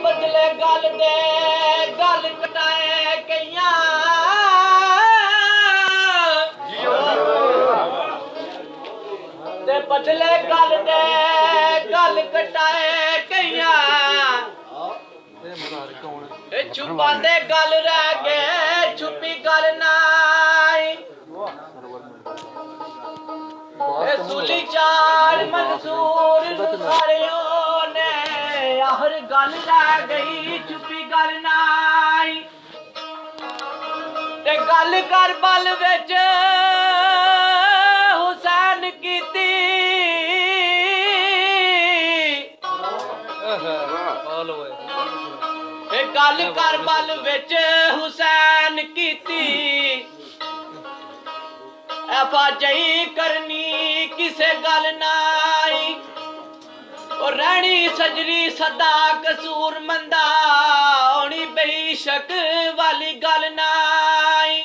बदले गल दे गल कटाए कईयां ते बदले गल दे गल कटाए कईयां छुपांदे गल रह गए छुपी गल नाई सूली चाल मंसूर सारियों ने हर गल रह गई छुपी गल नाई ते गल कर बल विच हुसैन कीती ते गल कर बल विच हुसैन कीती एफाजई करनी किसे गल नाई और रहनी सजरी सदा कसूर मंदा होनी बेशक वाली गल नाई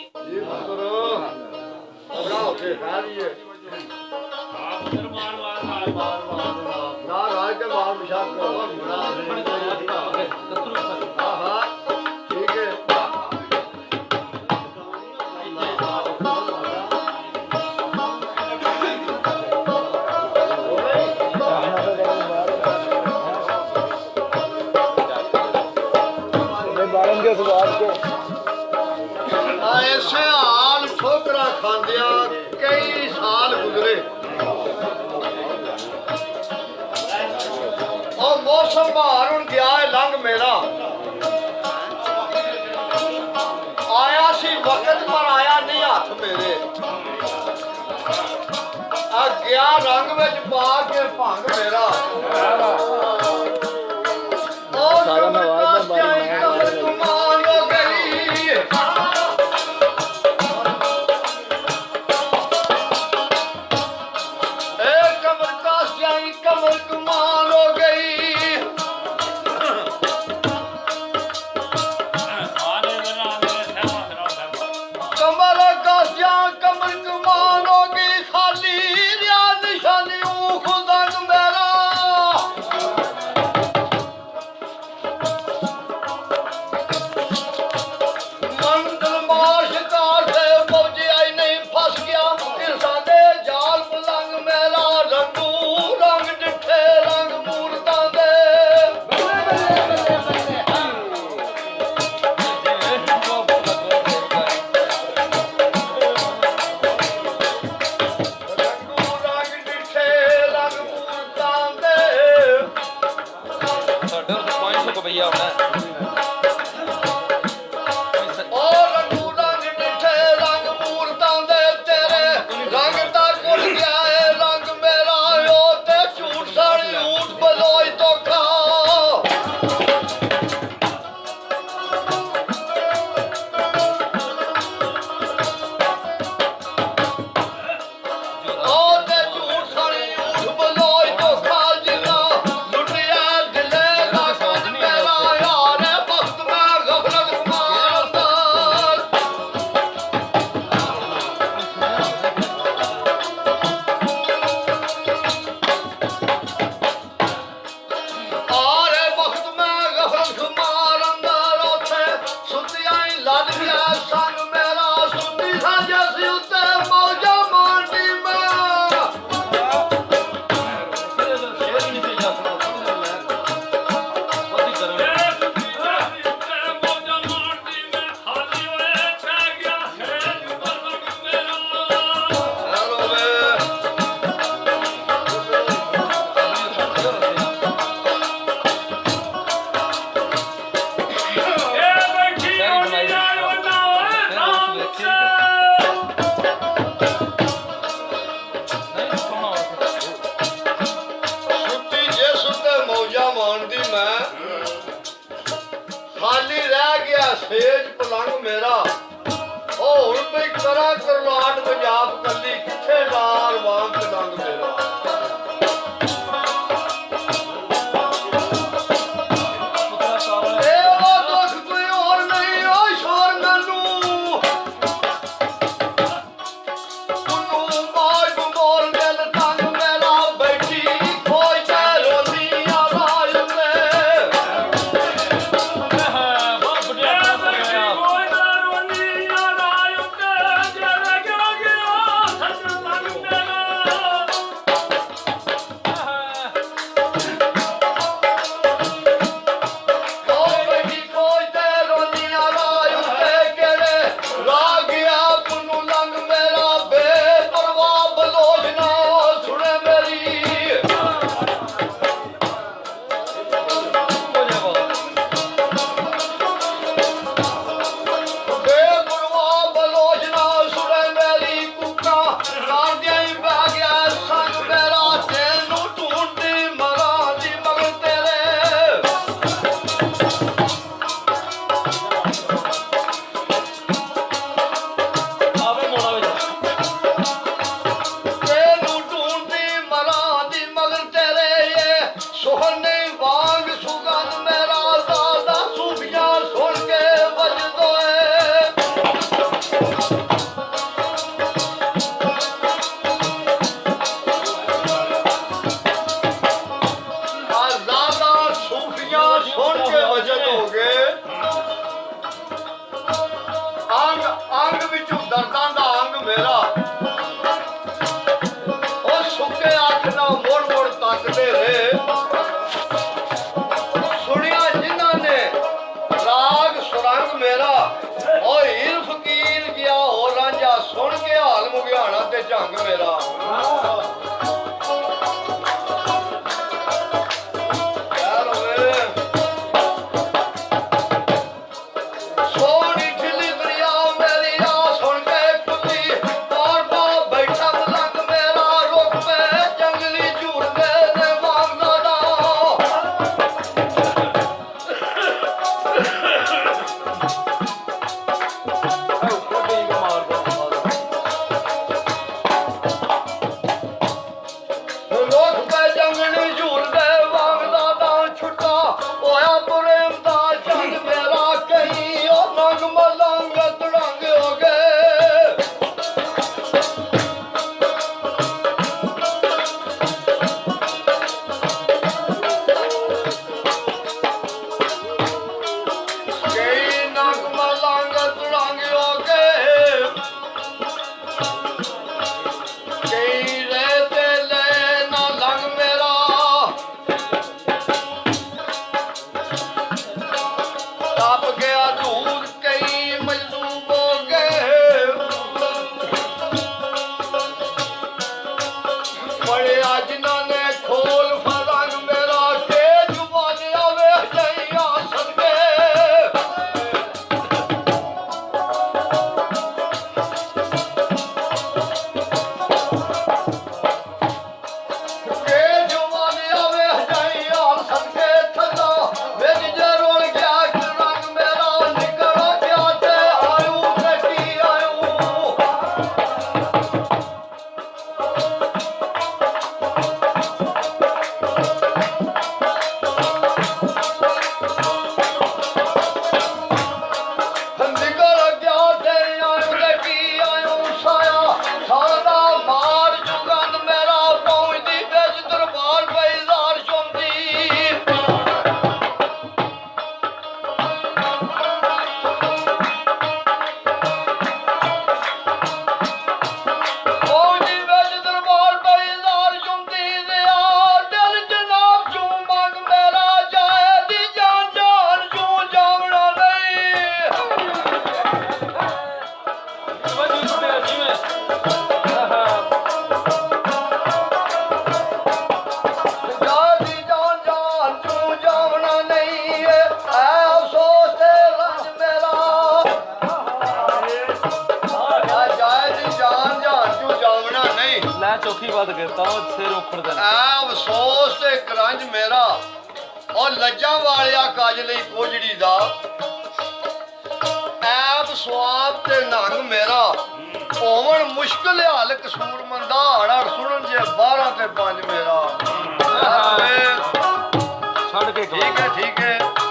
ऐसे हाल ठोकरा खांदिया कई साल गुजरे और मौसम बहार हुण गया है लंघ मेरा आया सी वक्त पर आया नहीं हाथ मेरे आ गया रंग विच पा के भंग मेरा के वजन हो गए अंग अंग विचों दर्दां दा अंग मेरा ओ सुके अख ना मोड़ मोड़ तकदे रहे सुनिया जिन्हां ने राग सुरंग मेरा ओ हीर फकीर गया हो रांझा सुन के हाल मुगियाना ते जंग मेरा चौकी बात करता हूँ सिर उखड़ दे अफसोस ते करंज मेरा और लज्जा वालिया काज लई कोजड़ी दा ऐब स्वाब ते नंग मेरा ओवन मुश्किल हाल कसूर मंदा हाड़ा सुनन जे 12 ते 5 मेरा छड़ के ठीक है